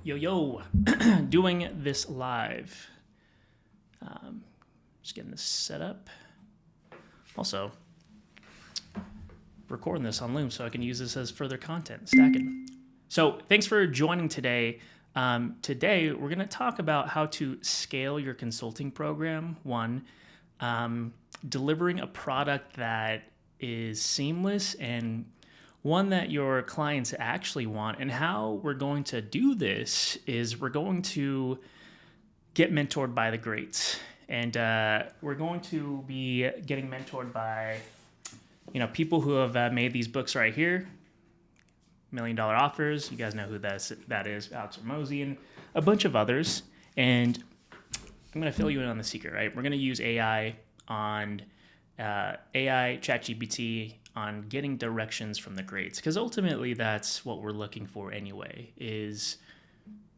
Yo, doing this live. Just getting this set up. Also, recording this on Loom so I can use this as further content, stacking. So thanks for joining today. Today, we're going to talk about how to scale your consulting program. One, delivering a product that is seamless and one that your clients actually want. And how we're going to do this is we're going to get mentored by the greats. And we're going to be getting mentored by, people who have made these books right here. $1 Million Offers. You guys know who that is, Alex Hormozi, and a bunch of others. And I'm going to fill you in on the secret, right? We're going to use AI on ChatGPT on getting directions from the greats, because ultimately that's what we're looking for anyway, is,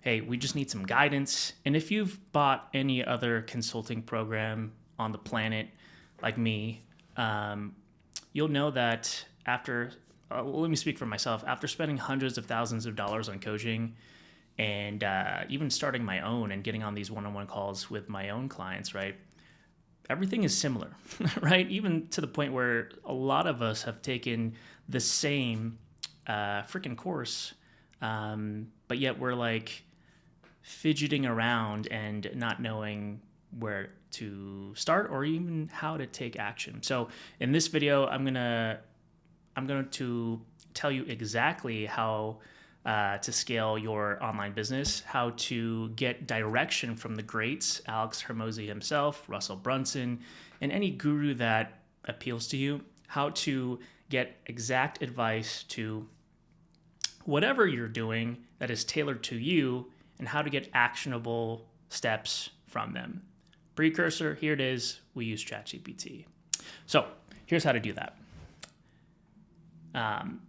hey, we just need some guidance. And if you've bought any other consulting program on the planet like me, you'll know that after, let me speak for myself, after spending hundreds of thousands of dollars on coaching and even starting my own and getting on these one-on-one calls with my own clients, right? Everything is similar, right? Even to the point where a lot of us have taken the same freaking course, but yet we're like fidgeting around and not knowing where to start or even how to take action. So in this video, I'm going to tell you exactly how to scale your online business, how to get direction from the greats, Alex Hormozi himself, Russell Brunson, and any guru that appeals to you, how to get exact advice to whatever you're doing that is tailored to you, and how to get actionable steps from them. Precursor, here it is. We use ChatGPT. So here's how to do that. I'm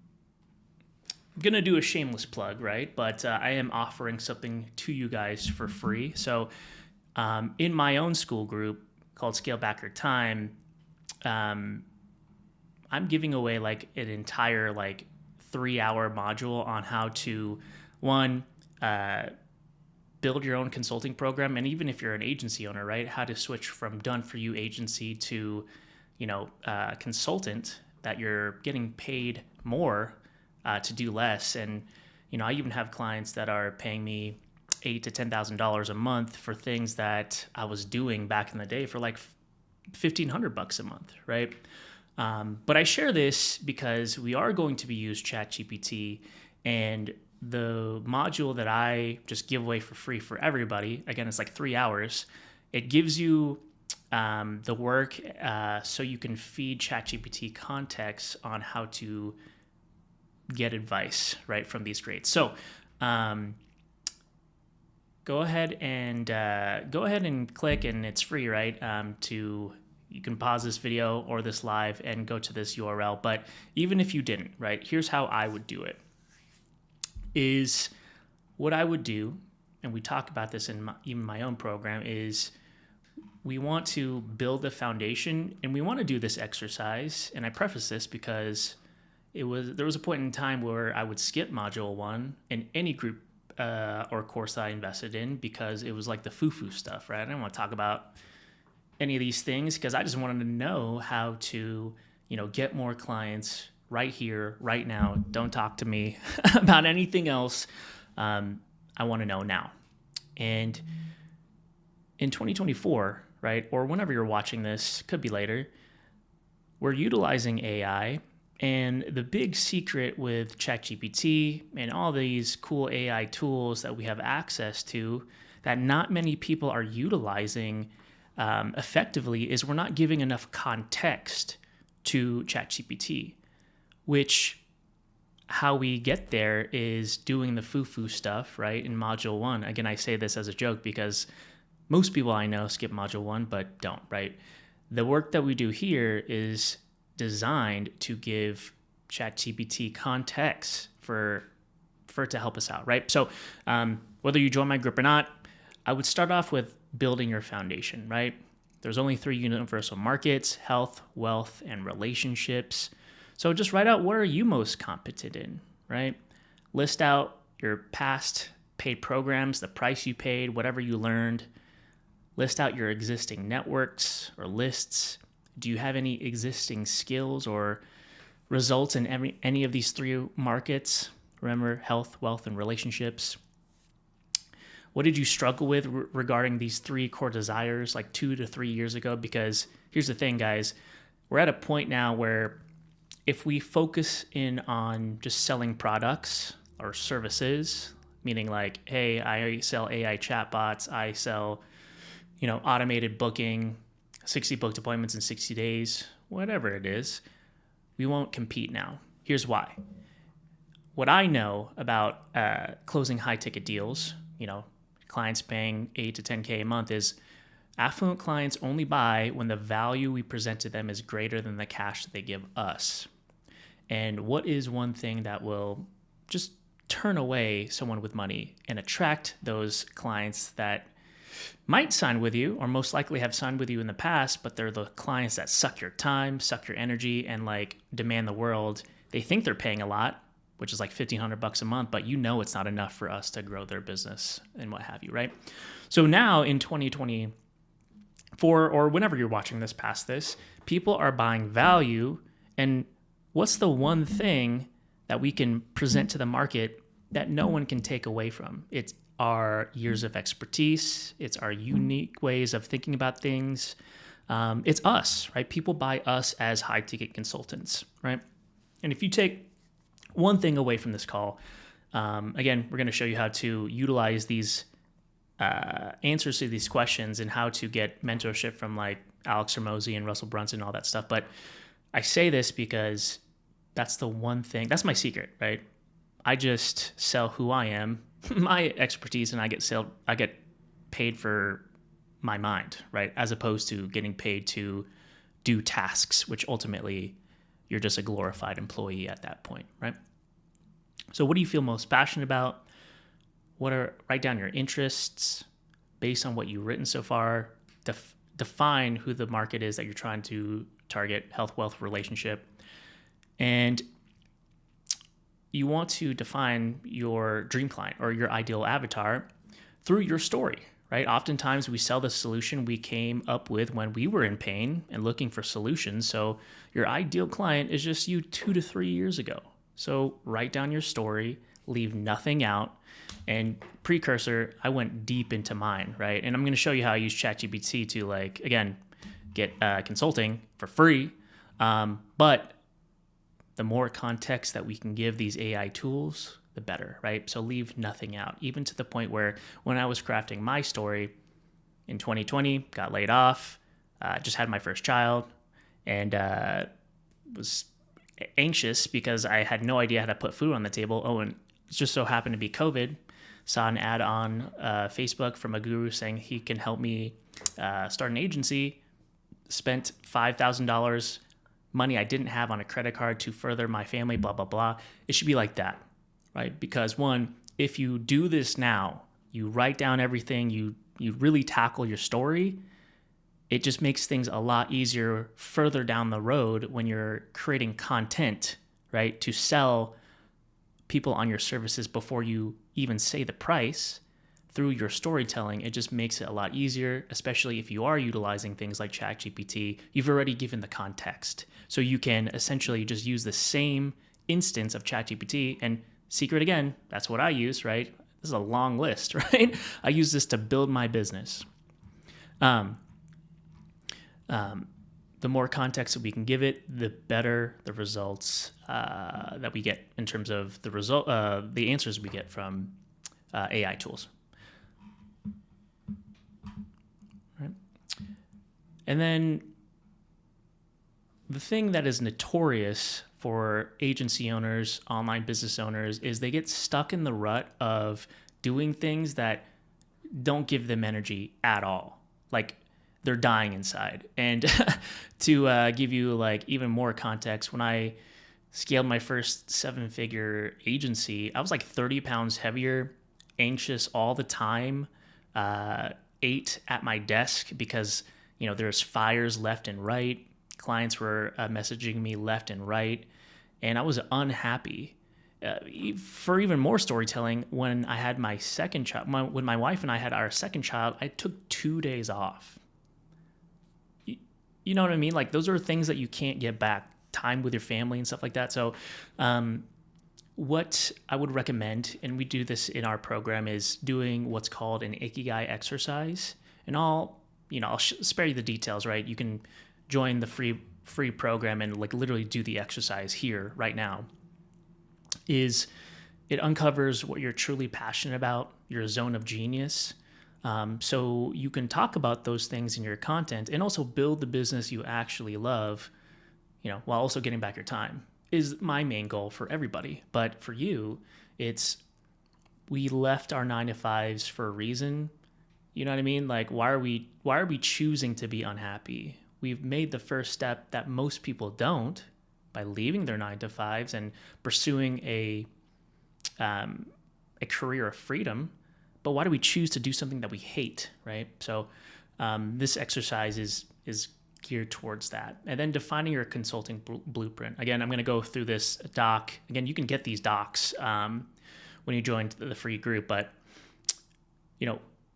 going to do a shameless plug, right? But I am offering something to you guys for free. So in my own school group called Scale Back Your Time, I'm giving away like an entire 3-hour module on how to, one, build your own consulting program. And even if you're an agency owner, right, how to switch from done for you agency to, consultant that you're getting paid more to do less. And, I even have clients that are paying me $8,000 to $10,000 a month for things that I was doing back in the day for like $1,500 a month, right? But I share this because we are going to be using ChatGPT, and the module that I just give away for free for everybody, again, it's like 3 hours. It gives you the work so you can feed ChatGPT context on how to get advice, right, from these greats. So go ahead and click, and it's free, right? You can pause this video or this live and go to this URL. But even if you didn't, right, here's how I would do it. Is what I would do, and we talk about this in even my own program, is we want to build a foundation, and we want to do this exercise. And I preface this because there was a point in time where I would skip module 1 in any group or course that I invested in, because it was like the foo-foo stuff, right? I didn't want to talk about any of these things because I just wanted to know how to, get more clients right here, right now. Don't talk to me about anything else. I want to know now. And in 2024, right, or whenever you're watching this, could be later, we're utilizing AI. And the big secret with ChatGPT and all these cool AI tools that we have access to that not many people are utilizing effectively is we're not giving enough context to ChatGPT, which how we get there is doing the foo-foo stuff, right, in module 1. Again, I say this as a joke because most people I know skip module 1 but don't, right? The work that we do here is designed to give ChatGPT context for it to help us out, right? So whether you join my group or not, I would start off with building your foundation, right? There's only 3 universal markets: health, wealth, and relationships. So just write out, what are you most competent in, right? List out your past paid programs, the price you paid, whatever you learned. List out your existing networks or lists. Do you have any existing skills or results in any of these three markets? Remember, health, wealth, and relationships. What did you struggle with regarding these three core desires like 2 to 3 years ago? Because here's the thing, guys. We're at a point now where if we focus in on just selling products or services, meaning like, hey, I sell AI chatbots, I sell, automated booking, 60 booked appointments in 60 days, whatever it is, we won't compete now. Here's why. What I know about closing high ticket deals, clients paying 8 to 10K a month, is affluent clients only buy when the value we present to them is greater than the cash that they give us. And what is one thing that will just turn away someone with money and attract those clients that might sign with you or most likely have signed with you in the past, but they're the clients that suck your time, suck your energy, and demand the world. They think they're paying a lot, which is like $1,500 a month, but it's not enough for us to grow their business and what have you, right? So now in 2024, or whenever you're watching this past this, people are buying value. And what's the one thing that we can present to the market that no one can take away from? It's our years of expertise. It's our unique ways of thinking about things. It's us, right? People buy us as high ticket consultants, right? And if you take one thing away from this call, again, we're going to show you how to utilize these answers to these questions and how to get mentorship from like Alex Hormozi and Russell Brunson and all that stuff. But I say this because that's the one thing, that's my secret, right? I just sell who I am, my expertise, and I get paid for my mind, right? As opposed to getting paid to do tasks, which ultimately you're just a glorified employee at that point, right? So what do you feel most passionate about? Write down your interests based on what you've written so far. Define who the market is that you're trying to target, health, wealth, relationship. And you want to define your dream client or your ideal avatar through your story, right? Oftentimes we sell the solution we came up with when we were in pain and looking for solutions. So your ideal client is just you 2 to 3 years ago. So write down your story, leave nothing out. And precursor, I went deep into mine, right? And I'm going to show you how I use ChatGPT to again, get consulting for free. But the more context that we can give these AI tools, the better, right? So leave nothing out, even to the point where when I was crafting my story in 2020, got laid off, just had my first child, and was anxious because I had no idea how to put food on the table. Oh, and it just so happened to be COVID. Saw an ad on Facebook from a guru saying he can help me start an agency. Spent $5,000 money I didn't have on a credit card to further my family, blah, blah, blah. It should be like that, right? Because one, if you do this now, you write down everything, you really tackle your story, it just makes things a lot easier further down the road when you're creating content, right? To sell people on your services before you even say the price. Through your storytelling, it just makes it a lot easier, especially if you are utilizing things like ChatGPT. You've already given the context. So you can essentially just use the same instance of ChatGPT. And secret again, that's what I use, right? This is a long list, right? I use this to build my business. The more context that we can give it, the better the results that we get in terms of the answers we get from AI tools. Right. And then the thing that is notorious for agency owners, online business owners, is they get stuck in the rut of doing things that don't give them energy at all. Like they're dying inside. And to give you even more context, when I scaled my first 7-figure agency, I was 30 pounds heavier, anxious all the time, ate at my desk because there's fires left and right. Clients were messaging me left and right, and I was unhappy. For even more storytelling, when I had my second child, when my wife and I had our second child, I took 2 days off. You know what I mean? Like, those are things that you can't get back, time with your family and stuff like that. So what I would recommend, and we do this in our program, is doing what's called an Ikigai exercise. And I'll spare you the details, right? You can join the free program and like literally do the exercise here right now. Is it uncovers what you're truly passionate about, your zone of genius. So you can talk about those things in your content and also build the business you actually love, while also getting back your time, is my main goal for everybody. But for you, we left our 9 to 5s for a reason. You know what I mean? Like, why are we choosing to be unhappy? We've made the first step that most people don't, by leaving their 9 to 5s and pursuing a career of freedom. But why do we choose to do something that we hate, right? So this exercise is geared towards that. And then defining your consulting blueprint. Again, I'm going to go through this doc. Again, you can get these docs when you join the free group. But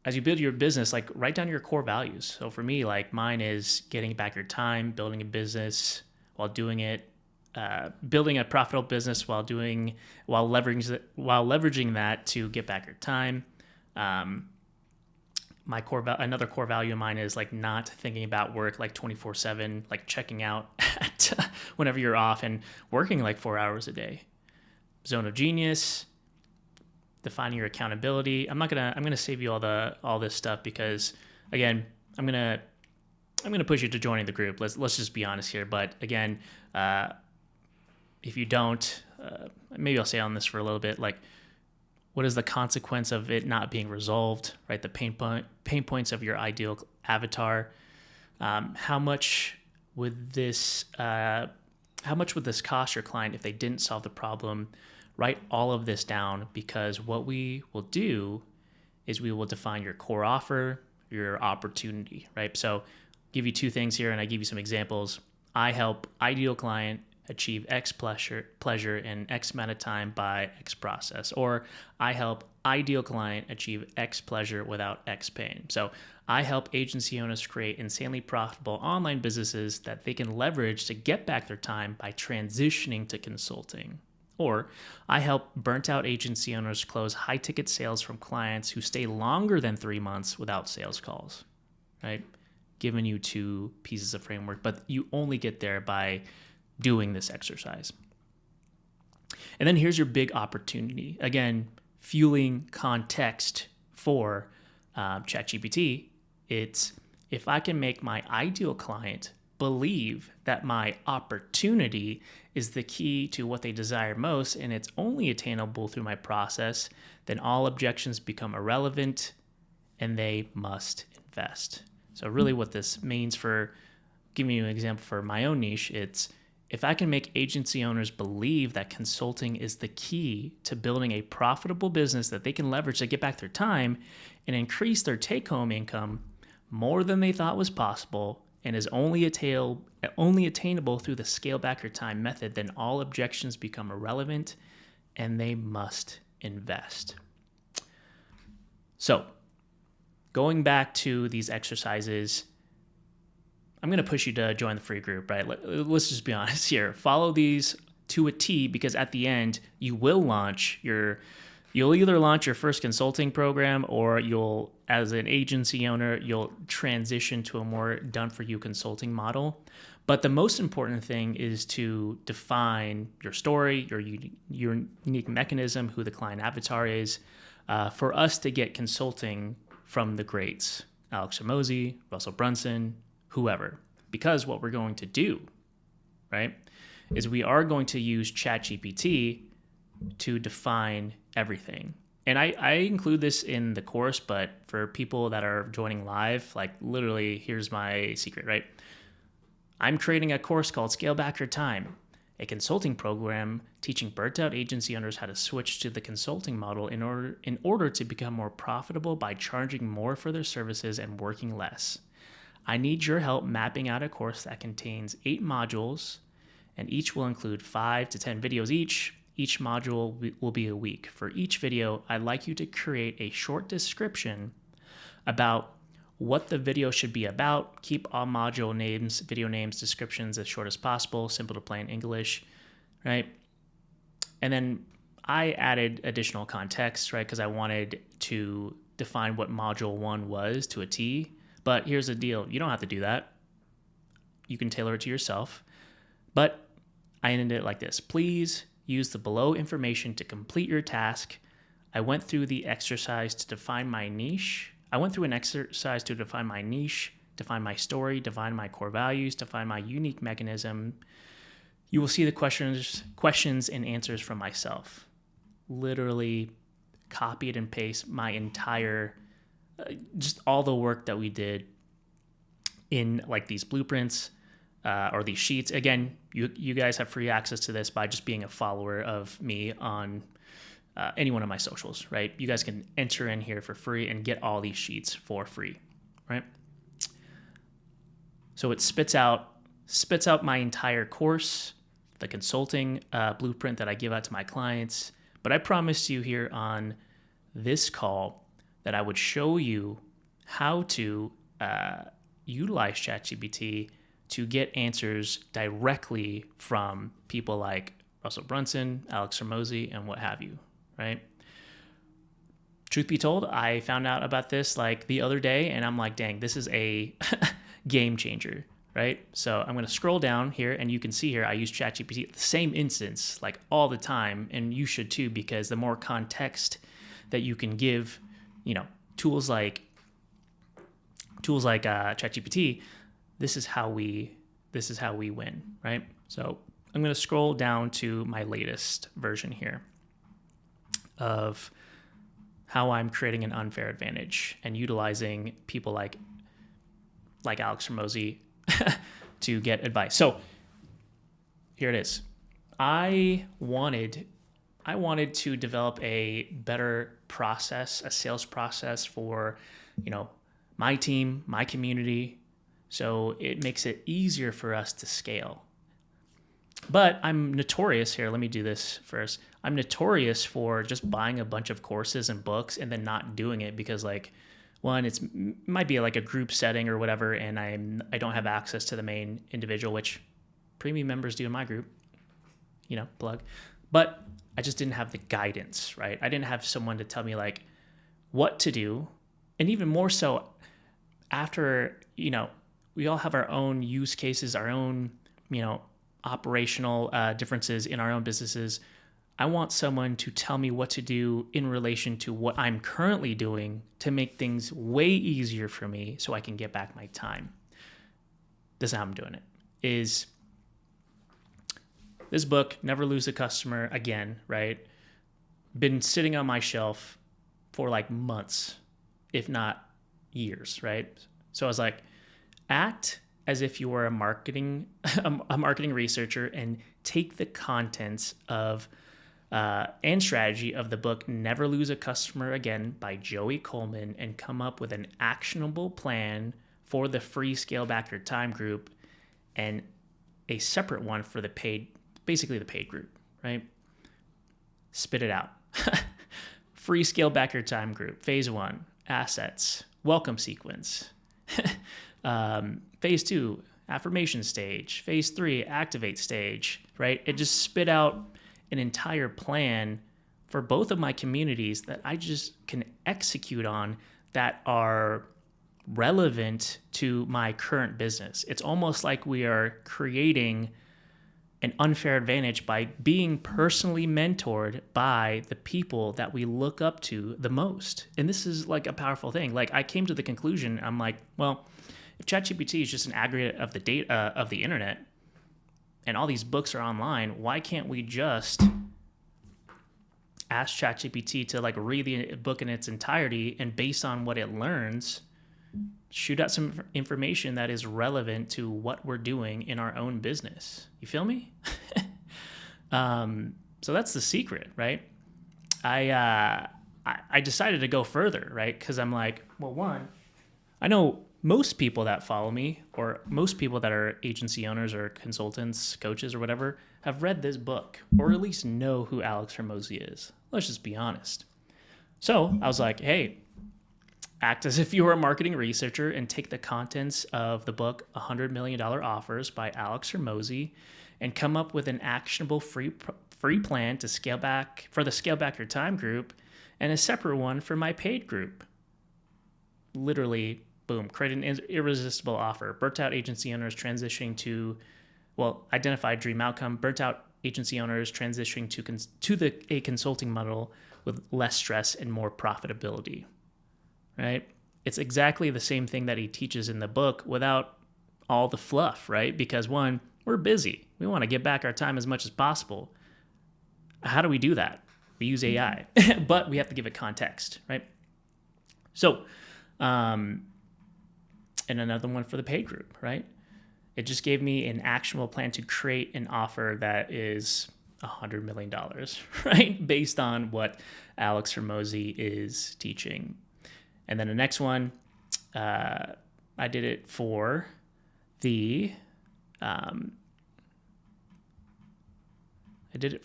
as you build your business, like, write down your core values. So for me, like, mine is getting back your time, building a business while doing it. Building a profitable business while leveraging that to get back your time. Another core value of mine is like not thinking about work like 24/7, like checking out at whenever you're off and working like 4 hours a day. Zone of genius, defining your accountability. I'm gonna save you all this stuff because, again, I'm gonna push you to joining the group. Let's just be honest here. But again, if you don't, maybe I'll stay on this for a little bit. Like, what is the consequence of it not being resolved, right? The pain points of your ideal avatar. How much would this cost your client if they didn't solve the problem? Write all of this down, because what we will do is we will define your core offer, your opportunity, right? So give you 2 things here, and I give you some examples. I help ideal client achieve X pleasure in X amount of time by X process, or I help ideal client achieve X pleasure without X pain. So I help agency owners create insanely profitable online businesses that they can leverage to get back their time by transitioning to consulting. Or I help burnt out agency owners close high ticket sales from clients who stay longer than 3 months without sales calls, right? Giving you 2 pieces of framework, but you only get there by doing this exercise. And then here's your big opportunity. Again, fueling context for ChatGPT. It's, if I can make my ideal client believe that my opportunity is the key to what they desire most, and it's only attainable through my process, then all objections become irrelevant and they must invest. So really what this means, for giving you an example for my own niche, it's, if I can make agency owners believe that consulting is the key to building a profitable business that they can leverage to get back their time and increase their take-home income more than they thought was possible, and is only attainable through the scale back your time method, then all objections become irrelevant and they must invest. So going back to these exercises, I'm going to push you to join the free group, right? Let's just be honest here. Follow these to a T, because at the end, you'll either launch your first consulting program, or as an agency owner, you'll transition to a more done-for-you consulting model. But the most important thing is to define your story, your unique mechanism, who the client avatar is, for us to get consulting from the greats, Alex Hormozi, Russell Brunson, whoever. Because what we're going to do, right, is we are going to use ChatGPT to define everything. And I include this in the course, but for people that are joining live, like, literally, here's my secret, right? I'm creating a course called Scale Back Your Time, a consulting program teaching burnt out agency owners how to switch to the consulting model in order to become more profitable by charging more for their services and working less. I need your help mapping out a course that contains 8 modules, and each will include 5 to 10 videos each, Each module will be a week. For each video, I'd like you to create a short description about what the video should be about. Keep all module names, video names, descriptions as short as possible, simple to plain English, right? And then I added additional context, right? Because I wanted to define what module 1 was to a T. But here's the deal. You don't have to do that. You can tailor it to yourself. But I ended it like this. Please use the below information to complete your task. I went through the exercise to define my niche. I went through an exercise to define my niche, define my story, define my core values, define my unique mechanism. You will see the questions and answers from myself. Literally copied and paste my entire, just all the work that we did in like these blueprints or these sheets. Again, you guys have free access to this by just being a follower of me on any one of my socials, right? You guys can enter in here for free and get all these sheets for free, right? So it spits out my entire course, the consulting blueprint that I give out to my clients. But I promised you here on this call that I would show you how to utilize ChatGPT to get answers directly from people like Russell Brunson, Alex Hormozi, and what have you, right? Truth be told, I found out about this like the other day, and I'm like, dang, this is a game changer, right? So I'm going to scroll down here, and you can see here I use ChatGPT at the same instance like all the time, and you should too, because the more context that you can give, tools like ChatGPT, this is how we win, right? So I'm going to scroll down to my latest version here of how I'm creating an unfair advantage and utilizing people like Alex Hormozi to get advice. So here it is. I wanted to develop a better process, a sales process for, my team, my community, so it makes it easier for us to scale. But I'm notorious here. Let me do this first. I'm notorious for just buying a bunch of courses and books and then not doing it because, like, one, it might be like a group setting or whatever, and I don't have access to the main individual, which premium members do in my group, plug. But I just didn't have the guidance, right? I didn't have someone to tell me like what to do. And even more so after, we all have our own use cases, our own, operational differences in our own businesses. I want someone to tell me what to do in relation to what I'm currently doing to make things way easier for me so I can get back my time. This is how I'm doing it. Is this book, Never Lose a Customer Again, right? Been sitting on my shelf for like months, if not years, right? So I was like, act as if you were a marketing researcher and take the contents of and strategy of the book Never Lose a Customer Again by Joey Coleman and come up with an actionable plan for the free Scale Back Your Time group and a separate one for the paid, basically the paid group, right? Spit it out. Free Scale Back Your Time group. Phase 1, assets, welcome sequence. Phase 2, affirmation stage. Phase 3, activate stage, right? It just spit out an entire plan for both of my communities that I just can execute on that are relevant to my current business. It's almost like we are creating an unfair advantage by being personally mentored by the people that we look up to the most. And this is like a powerful thing. Like I came to the conclusion, I'm like, well, if ChatGPT is just an aggregate of the data of the internet and all these books are online, why can't we just ask ChatGPT to like read the book in its entirety and based on what it learns, shoot out some information that is relevant to what we're doing in our own business. You feel me? So that's the secret, right? I decided to go further, right? Because I'm like, well, one, I know most people that follow me, or most people that are agency owners or consultants, coaches, or whatever, have read this book, or at least know who Alex Hormozi is. Let's just be honest. So I was like, hey, act as if you were a marketing researcher and take the contents of the book $100 Million Offers by Alex Hormozi and come up with an actionable free plan to scale back for the Scale Back Your Time group and a separate one for my paid group. Literally, boom, create an irresistible offer. Burnt out agency owners transitioning to, identify dream outcome. Burnt out agency owners transitioning to a consulting model with less stress and more profitability. Right? It's exactly the same thing that he teaches in the book without all the fluff, right? Because one, we're busy. We want to get back our time as much as possible. How do we do that? We use AI, but we have to give it context, right? So, and another one for the paid group, right? It just gave me an actionable plan to create an offer that is $100 million, right? Based on what Alex Hormozi is teaching. And then the next one, I did it for the, did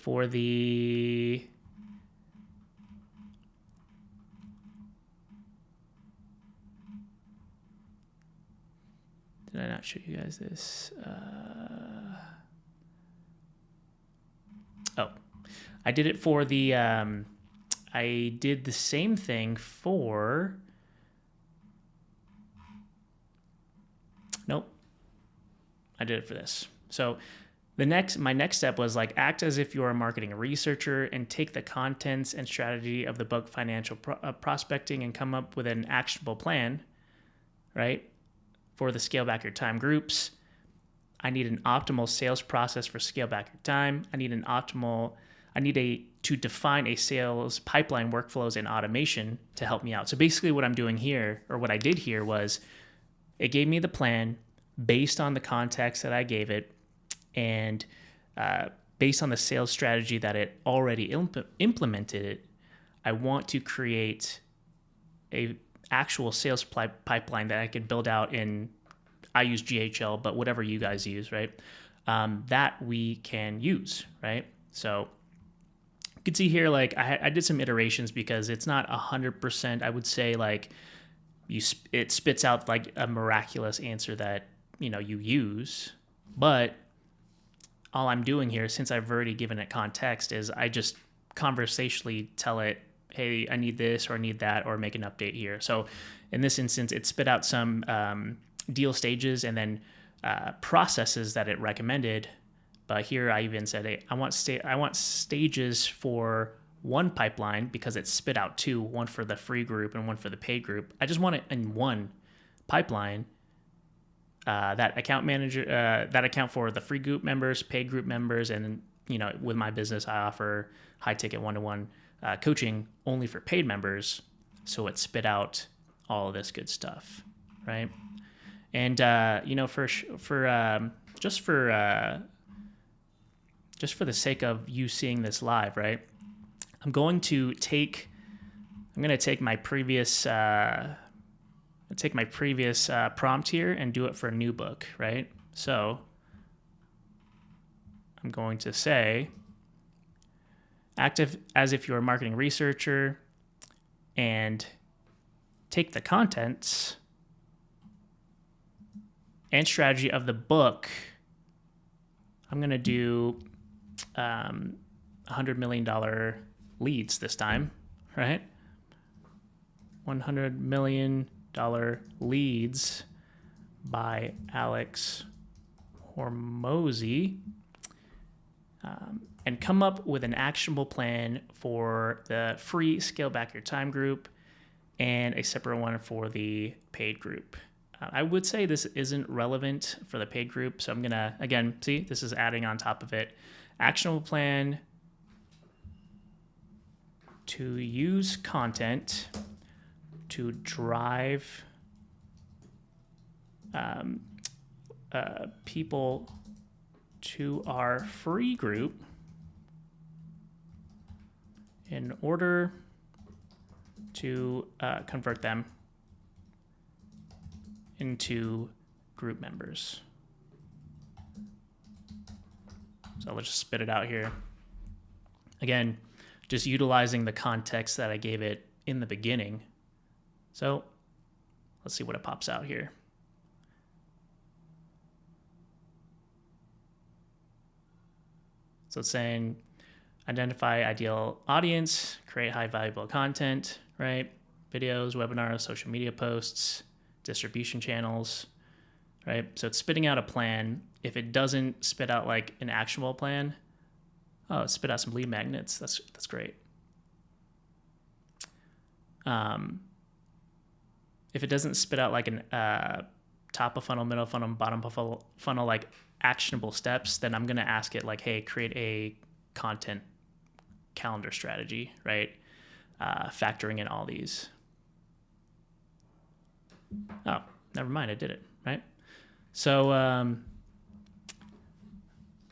I not show you guys this? I did it for the, I did the same thing for, nope, I did it for this. So my next step was like, act as if you're a marketing researcher and take the contents and strategy of the book Financial Prospecting and come up with an actionable plan, right? For the Scale Back Your Time groups. I need an optimal sales process for Scale Back Your Time. I need to define a sales pipeline workflows and automation to help me out. So basically what I'm doing here, or what I did here, was it gave me the plan based on the context that I gave it, and based on the sales strategy that it already implemented. I want to create a actual sales pipeline that I could build out in, I use GHL, but whatever you guys use, right? That we can use, right? So you can see here, like I did some iterations because it's not 100%. I would say like it spits out like a miraculous answer that, you use, but all I'm doing here, since I've already given it context, is I just conversationally tell it, hey, I need this or I need that, or make an update here. So in this instance, it spit out some deal stages and then processes that it recommended. But here I even said, hey, I want stages for one pipeline because it spit out two, one for the free group and one for the paid group. I just want it in one pipeline. That account for the free group members, paid group members, and with my business, I offer high ticket one-to-one coaching only for paid members. So it spit out all of this good stuff, right? And just for the sake of you seeing this live, right? I'm going to take my previous. Take my previous prompt here and do it for a new book, right? So I'm going to say, act as if you're a marketing researcher and take the contents and strategy of the book. I'm going to do $100 million leads this time, right? $100 million leads by Alex Hormozi, and come up with an actionable plan for the free Scale Back Your Time group and a separate one for the paid group. I would say this isn't relevant for the paid group, so I'm gonna, again, see, this is adding on top of it. Actionable plan to use content to drive people to our free group in order to convert them into group members. So let's just spit it out here. Again, just utilizing the context that I gave it in the beginning. So let's see what it pops out here. So it's saying identify ideal audience, create high valuable content, right? Videos, webinars, social media posts, distribution channels, right? So it's spitting out a plan. If it doesn't spit out like an actionable plan, oh, it spit out some lead magnets. That's great. If it doesn't spit out like an top of funnel, middle of funnel, bottom of funnel, like actionable steps, then I'm going to ask it like, hey, create a content calendar strategy, right? Factoring in all these. Oh, never mind. I did it, right? So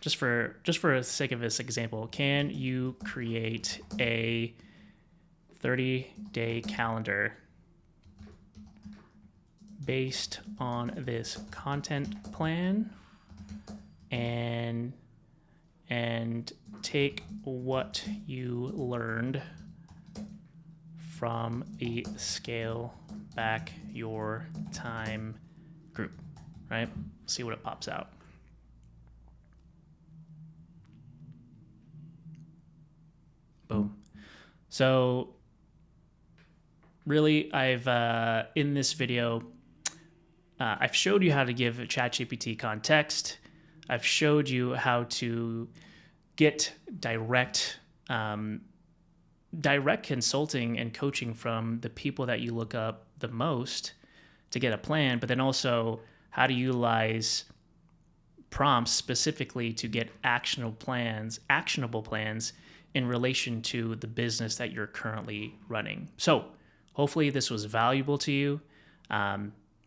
just for the sake of this example, can you create a 30-day calendar based on this content plan and take what you learned from the scale back your time group, right? See what it pops out. Boom. So really, I've in this video, I've showed you how to give ChatGPT context. I've showed you how to get direct consulting and coaching from the people that you look up the most to get a plan, but then also how to utilize prompts specifically to get actionable plans in relation to the business that you're currently running. So hopefully this was valuable to you.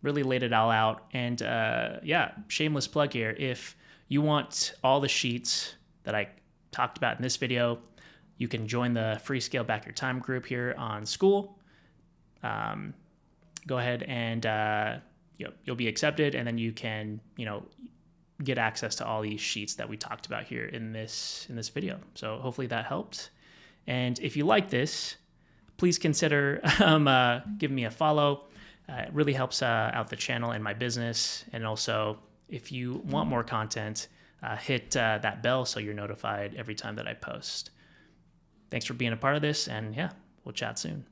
Really laid it all out. And yeah, shameless plug here. If you want all the sheets that I talked about in this video, you can join the free Scale Back Your Time group here on School. Go ahead and you'll be accepted, and then you can get access to all these sheets that we talked about here in this video. So hopefully that helped. And if you like this, please consider giving me a follow. It really helps out the channel and my business. And also, if you want more content, hit that bell so you're notified every time that I post. Thanks for being a part of this, and yeah, we'll chat soon.